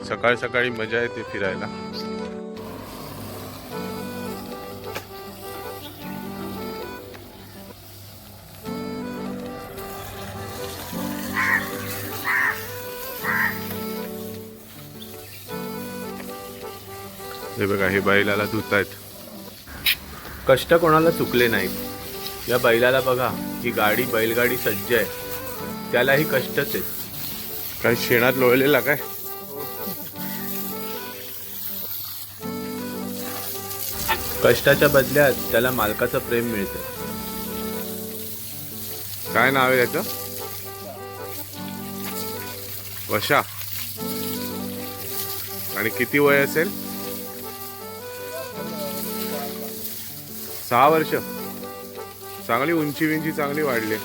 सकाळ सकाळी मजा येते फिरायला. हे बघा, हे बैलाला धुतायत. कष्ट कोणाला चुकले नाहीत. या बैलाला बघा, ही गाडी बैलगाडी सज्ज आहे, त्यालाही कष्टच आहेत. काय शेणात लोळलेला काय? कष्टाच्या बदल्यात त्याला मालकाचं प्रेम मिळतं. काय नाव आहे याचं? वशा. आणि किती वय असेल? 6 वर्ष. चांगली उंची विंची चांगली वाढली.